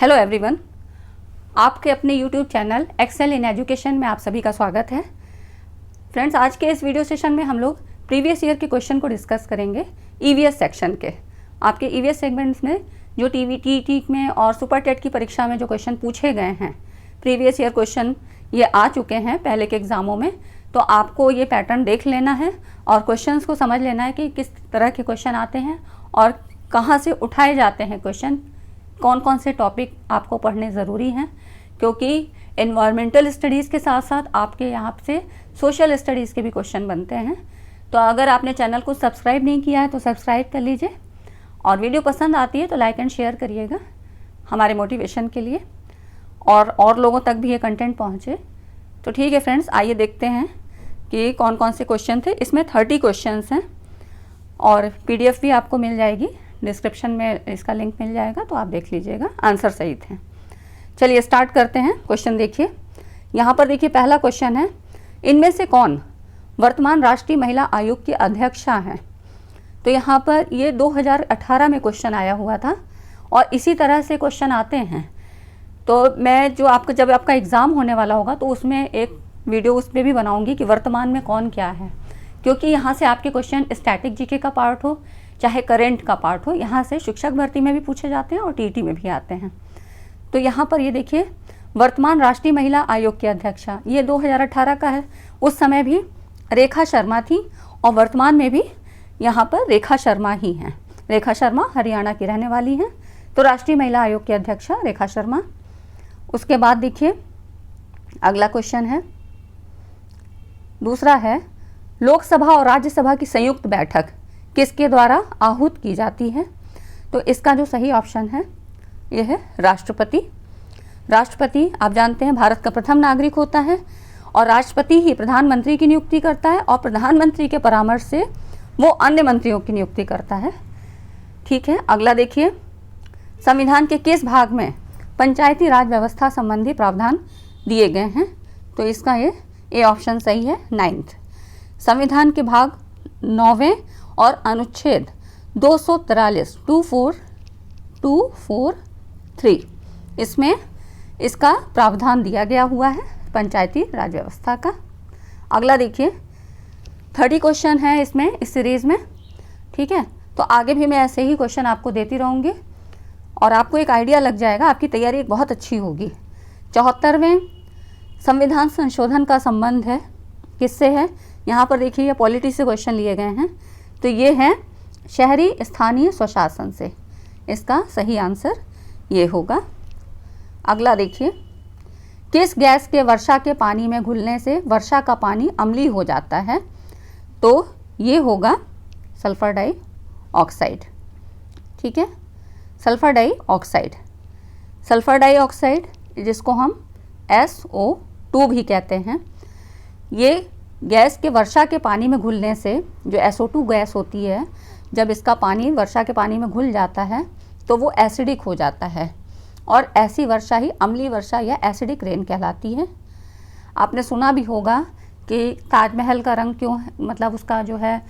Hello everyone, आपके अपने YouTube channel Excel in Education में आप सभी का स्वागत है। फ्रेंड्स, आज के इस वीडियो सेशन में हम लोग प्रीवियस ईयर के क्वेश्चन को डिस्कस करेंगे ईवीएस सेक्शन के। आपके ईवीएस सेगमेंट्स में जो टीटी में और सुपर टेट की परीक्षा में जो क्वेश्चन पूछे गए हैं, प्रीवियस ईयर क्वेश्चन ये आ चुके हैं पहले के एग्ज़ामों में, तो आपको ये पैटर्न देख लेना है और क्वेश्चंस को समझ लेना है कि किस तरह के क्वेश्चन आते हैं और कहाँ से उठाए जाते हैं क्वेश्चन, कौन कौन से टॉपिक आपको पढ़ने ज़रूरी हैं, क्योंकि एनवायरमेंटल स्टडीज़ के साथ साथ आपके यहाँ से सोशल स्टडीज़ के भी क्वेश्चन बनते हैं। तो अगर आपने चैनल को सब्सक्राइब नहीं किया है तो सब्सक्राइब कर लीजिए और वीडियो पसंद आती है तो लाइक एंड शेयर करिएगा हमारे मोटिवेशन के लिए और लोगों तक भी ये कंटेंट पहुँचे। तो ठीक है फ्रेंड्स, आइए देखते हैं कि कौन कौन से क्वेश्चन थे। इसमें 30 क्वेश्चंस हैं और PDF भी आपको मिल जाएगी, डिस्क्रिप्शन में इसका लिंक मिल जाएगा, तो आप देख लीजिएगा, आंसर सही थे। चलिए स्टार्ट करते हैं। क्वेश्चन देखिए, यहाँ पर देखिए पहला क्वेश्चन है, इनमें से कौन वर्तमान राष्ट्रीय महिला आयोग की अध्यक्षा हैं? तो यहाँ पर ये 2018 में क्वेश्चन आया हुआ था और इसी तरह से क्वेश्चन आते हैं। तो मैं जो आपका जब आपका एग्ज़ाम होने वाला होगा तो उसमें एक वीडियो उस पर भी बनाऊँगी कि वर्तमान में कौन क्या है, क्योंकि यहाँ से आपके क्वेश्चन स्टैटिक जीके का पार्ट हो चाहे करेंट का पार्ट हो, यहाँ से शिक्षक भर्ती में भी पूछे जाते हैं और टीटी में भी आते हैं। तो यहाँ पर ये देखिए, वर्तमान राष्ट्रीय महिला आयोग की अध्यक्षा, ये 2018 का है। उस समय भी रेखा शर्मा थी और वर्तमान में भी यहाँ पर रेखा शर्मा ही हैं। रेखा शर्मा हरियाणा की रहने वाली हैं, तो राष्ट्रीय महिला आयोग की अध्यक्षा रेखा शर्मा। उसके बाद देखिए अगला क्वेश्चन है, दूसरा है, लोकसभा और राज्यसभा की संयुक्त बैठक किसके द्वारा आहूत की जाती है? तो इसका जो सही ऑप्शन है यह है राष्ट्रपति। राष्ट्रपति आप जानते हैं भारत का प्रथम नागरिक होता है और राष्ट्रपति ही प्रधानमंत्री की नियुक्ति करता है और प्रधानमंत्री के परामर्श से वो अन्य मंत्रियों की नियुक्ति करता है। ठीक है, अगला देखिए, संविधान के किस भाग में पंचायती राज व्यवस्था संबंधी प्रावधान दिए गए हैं? तो इसका ये ऑप्शन सही है, 9th। संविधान के भाग 9वें और अनुच्छेद 243 243 इसमें इसका प्रावधान दिया गया हुआ है पंचायती राज व्यवस्था का। अगला देखिए, 30 क्वेश्चन है इसमें इस सीरीज़ में। ठीक है, तो आगे भी मैं ऐसे ही क्वेश्चन आपको देती रहूँगी और आपको एक आइडिया लग जाएगा, आपकी तैयारी बहुत अच्छी होगी। 74वें संविधान संशोधन का संबंध है किससे है? यहाँ पर देखिए ये पॉलिटी से क्वेश्चन लिए गए हैं, तो ये है शहरी स्थानीय स्वशासन से। इसका सही आंसर ये होगा। अगला देखिए, किस गैस के वर्षा के पानी में घुलने से वर्षा का पानी अम्लीय हो जाता है? तो ये होगा सल्फर डाइऑक्साइड। ठीक है, सल्फर डाइऑक्साइड। सल्फर डाइऑक्साइड जिसको हम SO2 भी कहते हैं, ये गैस के वर्षा के पानी में घुलने से जो SO2 गैस होती है, जब इसका पानी वर्षा के पानी में घुल जाता है तो वो एसिडिक हो जाता है और ऐसी वर्षा ही अम्लीय वर्षा या एसिडिक रेन कहलाती है। आपने सुना भी होगा कि ताजमहल का रंग क्यों, मतलब उसका जो है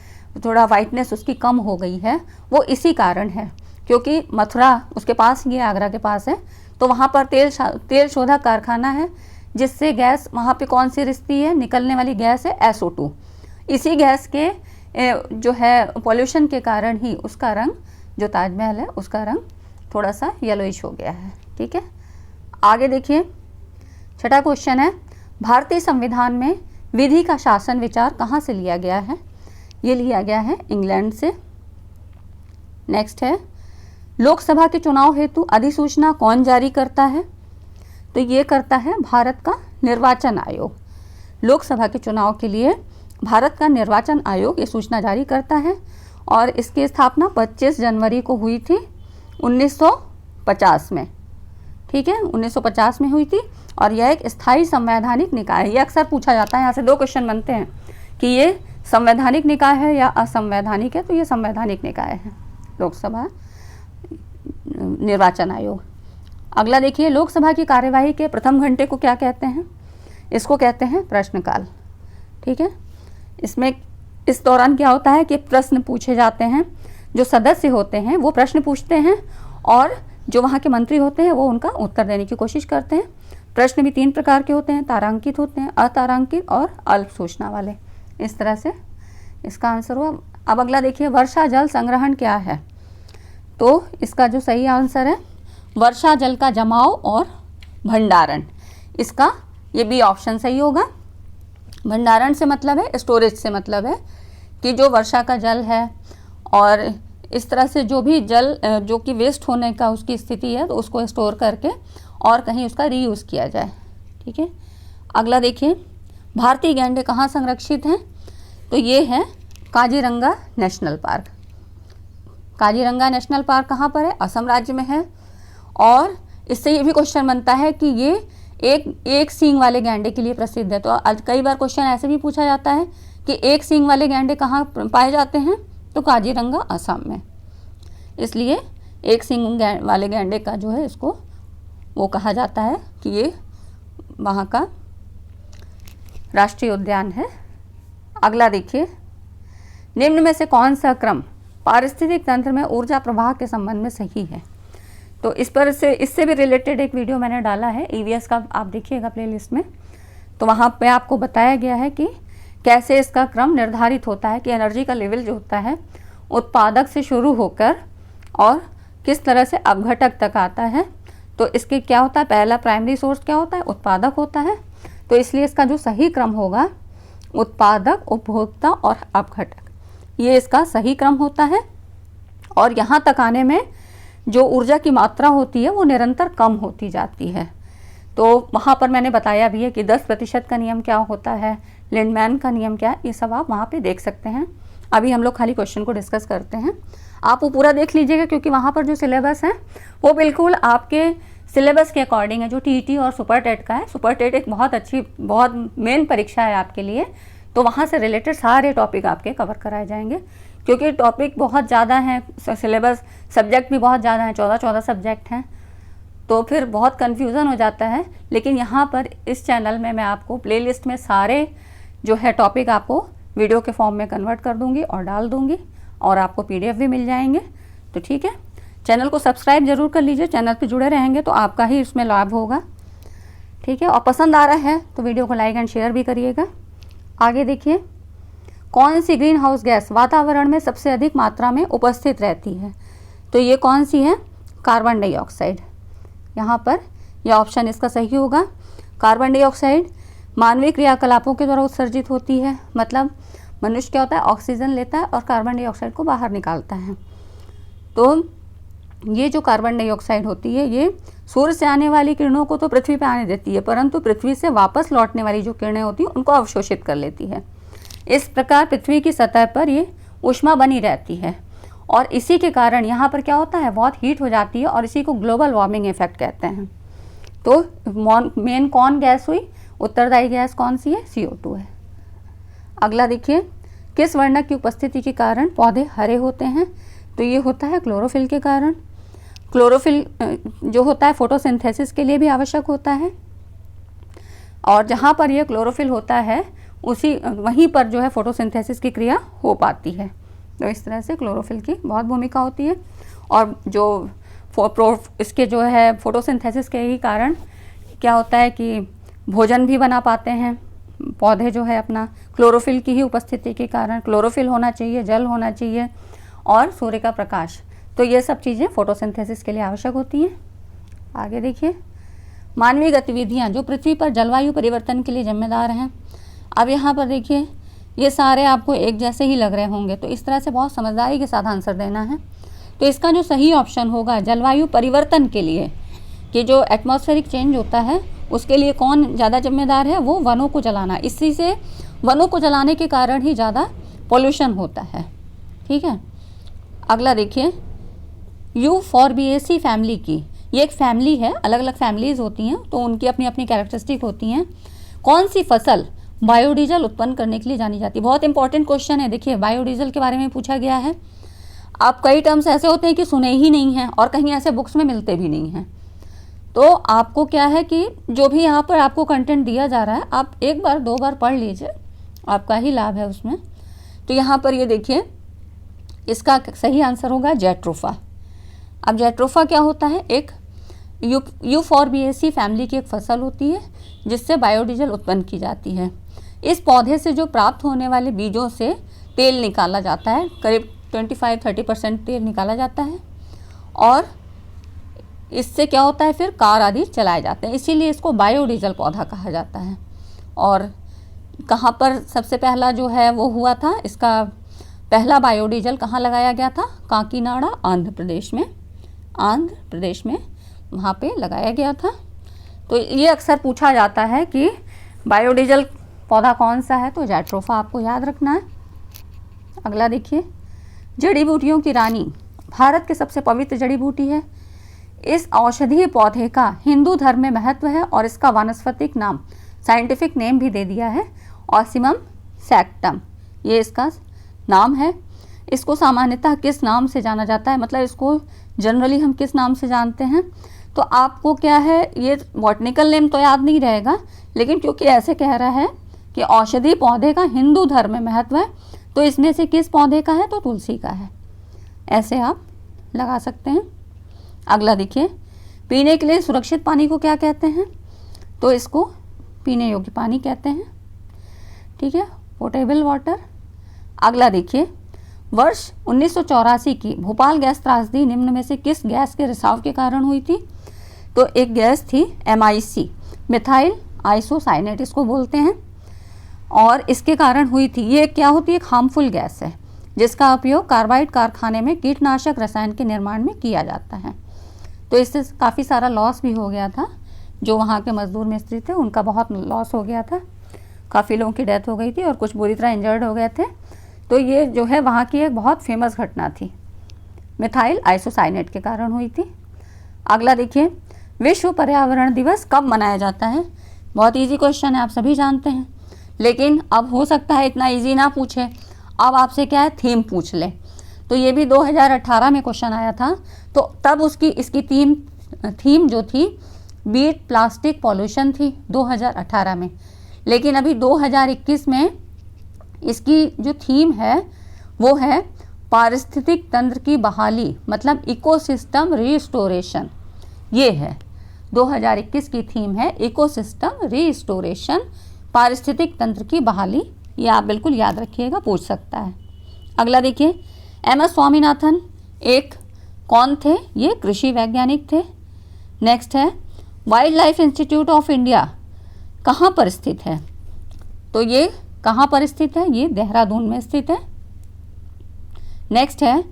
थोड़ा वाइटनेस उसकी कम हो गई है, वो इसी कारण है क्योंकि मथुरा उसके पास ही है, आगरा के पास है, तो वहाँ पर तेल शोधक कारखाना है जिससे गैस वहाँ पे कौन सी रिश्ती है, निकलने वाली गैस है SO2। इसी गैस के जो है पॉल्यूशन के कारण ही उसका रंग, जो ताजमहल है उसका रंग थोड़ा सा येलोइश हो गया है। ठीक है, आगे देखिए, छठा क्वेश्चन है, भारतीय संविधान में विधि का शासन विचार कहाँ से लिया गया है? ये लिया गया है इंग्लैंड से। नेक्स्ट है, लोकसभा के चुनाव हेतु अधिसूचना कौन जारी करता है? तो ये करता है भारत का निर्वाचन आयोग। लोकसभा के चुनाव के लिए भारत का निर्वाचन आयोग ये सूचना जारी करता है और इसकी स्थापना 25 जनवरी को हुई थी 1950 में। ठीक है, 1950 में हुई थी और यह एक स्थायी संवैधानिक निकाय है। ये अक्सर पूछा जाता है, यहाँ से 2 क्वेश्चन बनते हैं कि ये संवैधानिक निकाय है या असंवैधानिक है, तो ये संवैधानिक निकाय है लोकसभा निर्वाचन आयोग। अगला देखिए, लोकसभा की कार्यवाही के प्रथम घंटे को क्या कहते हैं? इसको कहते हैं प्रश्नकाल। ठीक है, इसमें इस दौरान क्या होता है कि प्रश्न पूछे जाते हैं, जो सदस्य होते हैं वो प्रश्न पूछते हैं और जो वहाँ के मंत्री होते हैं वो उनका उत्तर देने की कोशिश करते हैं। प्रश्न भी 3 प्रकार के होते हैं, तारांकित होते हैं, अतारांकित और अल्प सूचना वाले। इस तरह से इसका आंसर हुआ। अब अगला देखिए, वर्षा जल संग्रहण क्या है? तो इसका जो सही आंसर है वर्षा जल का जमाव और भंडारण। इसका ये बी ऑप्शन सही होगा। भंडारण से मतलब है, स्टोरेज से मतलब है कि जो वर्षा का जल है और इस तरह से जो भी जल जो कि वेस्ट होने का उसकी स्थिति है तो उसको स्टोर करके और कहीं उसका रीयूज़ किया जाए। ठीक है। अगला देखिए, भारतीय गैंडे कहाँ संरक्षित हैं? तो ये है Kaziranga national park. Kaziranga national park कहाँ पर है? असम राज्य में है। और इससे ये भी क्वेश्चन बनता है कि ये एक सींग वाले गैंडे के लिए प्रसिद्ध है। तो आज कई बार क्वेश्चन ऐसे भी पूछा जाता है कि एक सींग वाले गैंडे कहाँ पाए जाते हैं? तो काजीरंगा असम में। इसलिए एक सींग वाले गैंडे का जो है इसको वो कहा जाता है कि ये वहाँ का राष्ट्रीय उद्यान है। अगला देखिए, निम्न में से कौन सा क्रम पारिस्थितिक तंत्र में ऊर्जा प्रवाह के संबंध में सही है? तो इससे भी रिलेटेड एक वीडियो मैंने डाला है ईवीएस का, आप देखिएगा प्लेलिस्ट में। तो वहाँ पे आपको बताया गया है कि कैसे इसका क्रम निर्धारित होता है कि एनर्जी का लेवल जो होता है उत्पादक से शुरू होकर और किस तरह से अपघटक तक आता है। तो इसके क्या होता है, पहला प्राइमरी सोर्स क्या होता है? उत्पादक होता है। तो इसलिए इसका जो सही क्रम होगा उत्पादक, उपभोक्ता और अपघटक, ये इसका सही क्रम होता है। और यहाँ तक आने में जो ऊर्जा की मात्रा होती है वो निरंतर कम होती जाती है। तो वहाँ पर मैंने बताया भी है कि 10% का नियम क्या होता है, लिंडमैन का नियम क्या है, ये सब आप वहाँ पे देख सकते हैं। अभी हम लोग खाली क्वेश्चन को डिस्कस करते हैं, आप वो पूरा देख लीजिएगा क्योंकि वहाँ पर जो सिलेबस है वो बिल्कुल आपके सिलेबस के अकॉर्डिंग है, जो टीईटी और सुपर टेट का है। सुपर टेट एक बहुत मेन परीक्षा है आपके लिए, तो वहाँ से रिलेटेड सारे टॉपिक आपके कवर कराए जाएंगे क्योंकि टॉपिक बहुत ज़्यादा हैं, सिलेबस सब्जेक्ट भी बहुत ज़्यादा हैं, 14 सब्जेक्ट हैं, तो फिर बहुत कन्फ्यूज़न हो जाता है। लेकिन यहाँ पर इस चैनल में मैं आपको प्लेलिस्ट में सारे जो है टॉपिक आपको वीडियो के फॉर्म में कन्वर्ट कर दूँगी और डाल दूँगी और आपको PDF भी मिल जाएंगे। तो ठीक है, चैनल को सब्सक्राइब जरूर कर लीजिए, चैनल पे जुड़े रहेंगे तो आपका ही इसमें लाभ होगा। ठीक है, और पसंद आ रहा है तो वीडियो को लाइक एंड शेयर भी करिएगा। आगे देखिए, कौन सी ग्रीन हाउस गैस वातावरण में सबसे अधिक मात्रा में उपस्थित रहती है? तो ये कौन सी है? Carbon dioxide. यहाँ पर यह ऑप्शन इसका सही होगा। कार्बन डाइऑक्साइड मानवीय क्रियाकलापों के द्वारा उत्सर्जित होती है। मतलब मनुष्य क्या होता है, ऑक्सीजन लेता है और कार्बन डाइऑक्साइड को बाहर निकालता है। तो ये जो कार्बन डाइऑक्साइड होती है ये सूर्य से आने वाली किरणों को तो पृथ्वी पे आने देती है, परंतु पृथ्वी से वापस लौटने वाली जो किरणें होती हैं उनको अवशोषित कर लेती है। इस प्रकार पृथ्वी की सतह पर ये ऊष्मा बनी रहती है और इसी के कारण यहाँ पर क्या होता है, बहुत हीट हो जाती है और इसी को ग्लोबल वार्मिंग इफेक्ट कहते हैं। तो मेन कौन गैस हुई? उत्तरदायी गैस कौन सी है? CO2 है। अगला देखिए, किस वर्णक की उपस्थिति के कारण पौधे हरे होते हैं? तो ये होता है क्लोरोफिल के कारण। क्लोरोफिल जो होता है फोटोसिंथेसिस के लिए भी आवश्यक होता है और जहाँ पर यह क्लोरोफिल होता है वहीं पर जो है फोटोसिंथेसिस की क्रिया हो पाती है। तो इस तरह से क्लोरोफिल की बहुत भूमिका होती है और जो इसके जो है फोटोसिंथेसिस के ही कारण क्या होता है कि भोजन भी बना पाते हैं पौधे जो है अपना, क्लोरोफिल की ही उपस्थिति के कारण। क्लोरोफिल होना चाहिए, जल होना चाहिए और सूर्य का प्रकाश, तो ये सब चीज़ें फोटोसिंथेसिस के लिए आवश्यक होती हैं। आगे देखिए, मानवीय गतिविधियाँ जो पृथ्वी पर जलवायु परिवर्तन के लिए जिम्मेदार हैं। अब यहाँ पर देखिए, ये सारे आपको एक जैसे ही लग रहे होंगे, तो इस तरह से बहुत समझदारी के साथ आंसर देना है। तो इसका जो सही ऑप्शन होगा, जलवायु परिवर्तन के लिए कि जो एटमॉस्फेरिक चेंज होता है उसके लिए कौन ज़्यादा जिम्मेदार है? वो वनों को जलाना। इसी से वनों को जलाने के कारण ही ज़्यादा पोल्यूशन होता है। ठीक है, अगला देखिए, यूफॉर्बिएसी फैमिली की, ये एक फैमिली है, अलग अलग फैमिलीज़ होती हैं तो उनकी अपनी अपनी कैरेक्टरिस्टिक होती हैं। कौन सी फसल बायोडीजल उत्पन्न करने के लिए जानी जाती है? बहुत इंपॉर्टेंट क्वेश्चन है। देखिए, बायोडीजल के बारे में पूछा गया है। आप कई टर्म्स ऐसे होते हैं कि सुने ही नहीं हैं और कहीं ऐसे बुक्स में मिलते भी नहीं हैं। तो आपको क्या है कि जो भी यहाँ पर आपको कंटेंट दिया जा रहा है आप एक बार 2 बार पढ़ लीजिए, आपका ही लाभ है उसमें। तो यहाँ पर ये देखिए, इसका सही आंसर होगा जेट्रोफा। अब जैट्रोफा क्या होता है? एक यूफॉर्बिएसी फैमिली की एक फसल होती है जिससे बायोडीजल उत्पन्न की जाती है। इस पौधे से जो प्राप्त होने वाले बीजों से तेल निकाला जाता है, करीब 25-30% तेल निकाला जाता है और इससे क्या होता है, फिर कार आदि चलाए जाते हैं, इसीलिए इसको बायोडीजल पौधा कहा जाता है। और कहाँ पर सबसे पहला जो है वो हुआ था, इसका पहला बायोडीजल कहाँ लगाया गया था? काकीनाडा, आंध्र प्रदेश में वहाँ पे लगाया गया था। तो ये अक्सर पूछा जाता है कि बायोडीजल पौधा कौन सा है, तो जैट्रोफा आपको याद रखना है। अगला देखिए, जड़ी बूटियों की रानी भारत के सबसे पवित्र जड़ी बूटी है। इस औषधीय पौधे का हिंदू धर्म में महत्व है और इसका वानस्पतिक नाम, साइंटिफिक नेम भी दे दिया है, ऑसिमम सैक्टम, ये इसका नाम है। इसको सामान्यतः किस नाम से जाना जाता है, मतलब इसको जनरली हम किस नाम से जानते हैं? तो आपको क्या है, ये बॉटनिकल नेम तो याद नहीं रहेगा, लेकिन क्योंकि ऐसे कह रहा है कि औषधि पौधे का हिंदू धर्म में महत्व है, तो इसमें से किस पौधे का है? तो तुलसी का है। ऐसे आप लगा सकते हैं। अगला देखिए, पीने के लिए सुरक्षित पानी को क्या कहते हैं? तो इसको पीने योग्य पानी कहते हैं, ठीक है, पोटेबल वाटर। अगला देखिए, वर्ष 1984 की भोपाल गैस त्रासदी निम्न में से किस गैस के रिसाव के कारण हुई थी? तो एक गैस थी MIC, मिथाइल आइसोसाइनेट इसको बोलते हैं, और इसके कारण हुई थी। ये क्या होती है? एक हार्मफुल गैस है जिसका उपयोग कार्बाइड कारखाने में कीटनाशक रसायन के निर्माण में किया जाता है। तो इससे काफ़ी सारा लॉस भी हो गया था, जो वहाँ के मजदूर मिस्त्री थे उनका बहुत लॉस हो गया था, काफ़ी लोगों की डेथ हो गई थी और कुछ बुरी तरह इंजर्ड हो गए थे। तो ये जो है वहाँ की एक बहुत फेमस घटना थी, मिथाइल आइसोसाइनेट के कारण हुई थी। अगला देखिए, विश्व पर्यावरण दिवस कब मनाया जाता है? बहुत इजी क्वेश्चन है, आप सभी जानते हैं, लेकिन अब हो सकता है इतना इजी ना पूछे, अब आपसे क्या है, थीम पूछ ले। तो ये भी 2018 में क्वेश्चन आया था, तो तब इसकी थीम जो थी बीट प्लास्टिक पॉल्यूशन थी 2018 में, लेकिन अभी 2021 में इसकी जो थीम है वो है पारिस्थितिक तंत्र की बहाली, मतलब इकोसिस्टम रिस्टोरेशन। ये है 2021 की थीम है, इकोसिस्टम रिस्टोरेशन, पारिस्थितिक तंत्र की बहाली। ये आप बिल्कुल याद रखिएगा, पूछ सकता है। अगला देखिए, MS स्वामीनाथन एक कौन थे? ये कृषि वैज्ञानिक थे। नेक्स्ट है, wild life institute of India कहाँ पर स्थित है? तो ये कहाँ पर स्थित है? ये देहरादून में स्थित है। नेक्स्ट है,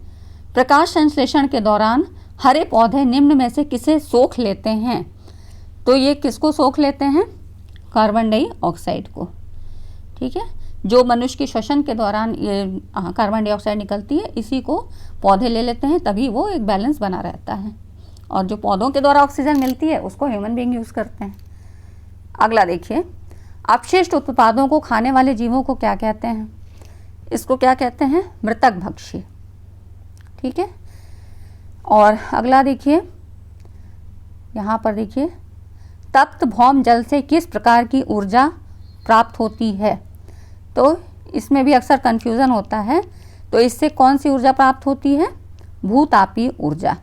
प्रकाश संश्लेषण के दौरान हरे पौधे निम्न में से किसे सोख लेते हैं? तो ये किसको सोख लेते हैं? कार्बन डाइऑक्साइड को, ठीक है। जो मनुष्य के श्वसन के दौरान ये कार्बन डाइऑक्साइड निकलती है, इसी को पौधे ले लेते हैं, तभी वो एक बैलेंस बना रहता है। और जो पौधों के द्वारा ऑक्सीजन मिलती है उसको ह्यूमन बीइंग यूज़ करते हैं। अगला देखिए, अपशिष्ट उत्पादों को खाने वाले जीवों को क्या कहते हैं? इसको क्या कहते हैं? मृतक भक्षी, ठीक है। और अगला देखिए, यहाँ पर देखिए, तप्त भौम जल से किस प्रकार की ऊर्जा प्राप्त होती है? तो इसमें भी अक्सर कन्फ्यूज़न होता है। तो इससे कौन सी ऊर्जा प्राप्त होती है? भूतापीय ऊर्जा।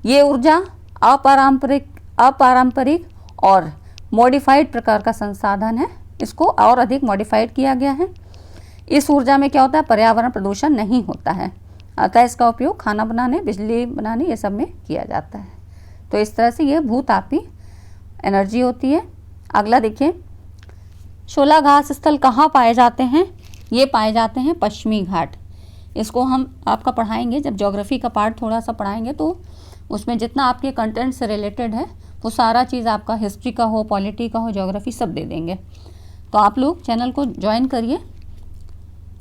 ये ऊर्जा अपारंपरिक और मॉडिफाइड प्रकार का संसाधन है, इसको और अधिक मॉडिफाइड किया गया है। इस ऊर्जा में क्या होता है? पर्यावरण प्रदूषण नहीं होता है, अतः इसका उपयोग खाना बनाने, बिजली बनाने, ये सब में किया जाता है। तो इस तरह से ये भूतापी एनर्जी होती है। अगला देखिए, शोला घास स्थल कहाँ पाए जाते हैं? ये पाए जाते हैं पश्चिमी घाट। इसको हम आपका पढ़ाएंगे, जब ज्योग्राफी का पार्ट थोड़ा सा पढ़ाएंगे तो उसमें जितना आपके कंटेंट से रिलेटेड है वो सारा चीज़ आपका हिस्ट्री का हो, पॉलिटी का हो, ज्योग्राफी सब दे देंगे। तो आप लोग चैनल को ज्वाइन करिए।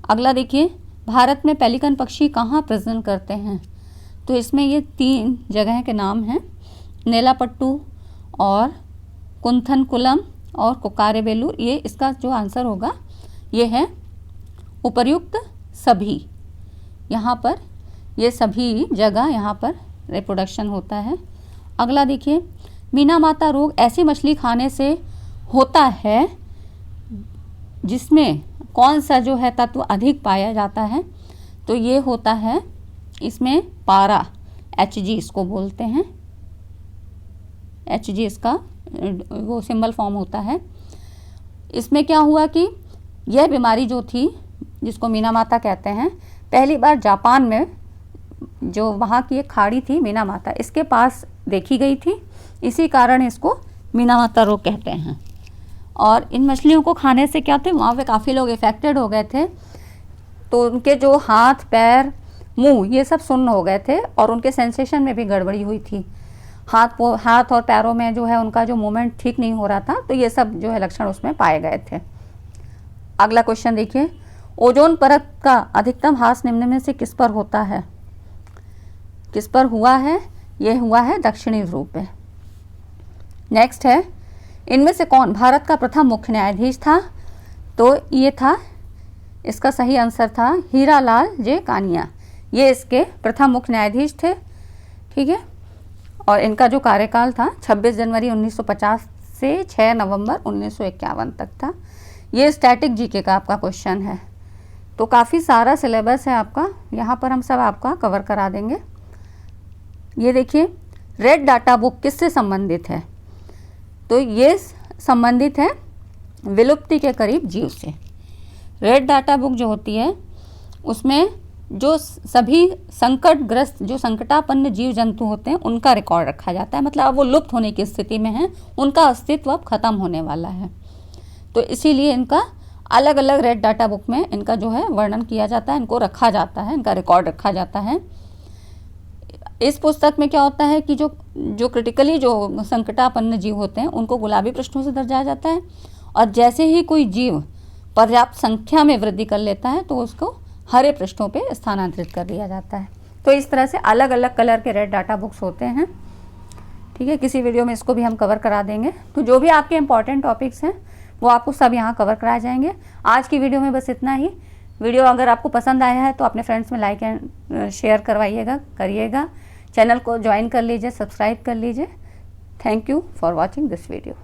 अगला देखिए, भारत में पेलिकन पक्षी कहाँ प्रजनन करते हैं? तो इसमें ये 3 जगह के नाम हैं, नेलापट्टू और कुंथनकुलम और कोकारेबेलूर। ये इसका जो आंसर होगा ये है उपर्युक्त सभी। यहाँ पर ये सभी जगह यहाँ पर रिप्रोडक्शन होता है। अगला देखिए, मीना माता रोग ऐसी मछली खाने से होता है जिसमें कौन सा जो है तत्व अधिक पाया जाता है? तो ये होता है इसमें पारा, Hg इसको बोलते हैं, Hg इसका वो सिंबल फॉर्म होता है। इसमें क्या हुआ कि यह बीमारी जो थी जिसको मीनामाता कहते हैं, पहली बार जापान में जो वहाँ की एक खाड़ी थी मीनामाता, इसके पास देखी गई थी, इसी कारण इसको मीनामाता रोग कहते हैं। और इन मछलियों को खाने से क्या थे, वहाँ पे काफ़ी लोग इफ़ेक्टेड हो गए थे, तो उनके जो हाथ पैर मुंह ये सब सुन्न हो गए थे और उनके सेंसेशन में भी गड़बड़ी हुई थी। हाथ और पैरों में जो है उनका जो मूवमेंट ठीक नहीं हो रहा था, तो ये सब जो है लक्षण उसमें पाए गए थे। अगला क्वेश्चन देखिए, ओजोन परत का अधिकतम ह्रास निम्न में से किस पर होता है? किस पर हुआ है? ये हुआ है दक्षिणी ध्रुव पे। नेक्स्ट है, इनमें से कौन भारत का प्रथम मुख्य न्यायाधीश था? तो ये था, इसका सही आंसर था हीरालाल जे कानिया, ये इसके प्रथम मुख्य न्यायाधीश थे। ठीक है, और इनका जो कार्यकाल था 26 जनवरी 1950 से 6 नवंबर 1951 तक था। ये स्टैटिक जीके का आपका क्वेश्चन है, तो काफ़ी सारा सिलेबस है आपका, यहाँ पर हम सब आपका कवर करा देंगे। ये देखिए, रेड डाटा बुक किससे संबंधित है? तो ये संबंधित है विलुप्ति के करीब जीव से। रेड डाटा बुक जो होती है उसमें जो सभी संकटग्रस्त जो संकटापन्न जीव जंतु होते हैं उनका रिकॉर्ड रखा जाता है, मतलब अब वो लुप्त होने की स्थिति में हैं, उनका अस्तित्व अब खत्म होने वाला है, तो इसीलिए इनका अलग अलग रेड डाटा बुक में इनका जो है वर्णन किया जाता है, इनको रखा जाता है, इनका रिकॉर्ड रखा जाता है। इस पुस्तक में क्या होता है कि जो क्रिटिकली जो संकटापन्न जीव होते हैं उनको गुलाबी पृष्ठों से दर्शाया जाता है, और जैसे ही कोई जीव पर्याप्त संख्या में वृद्धि कर लेता है तो उसको हरे पृष्ठों पे स्थानांतरित कर दिया जाता है। तो इस तरह से अलग अलग कलर के रेड डाटा बुक्स होते हैं। ठीक है, किसी वीडियो में इसको भी हम कवर करा देंगे। तो जो भी आपके इंपॉर्टेंट टॉपिक्स हैं वो आपको सब यहाँ कवर कराए जाएंगे। आज की वीडियो में बस इतना ही। वीडियो अगर आपको पसंद आया है तो अपने फ्रेंड्स में लाइक एंड शेयर करिएगा। चैनल को ज्वाइन कर लीजिए, सब्सक्राइब कर लीजिए। Thank you for watching this video.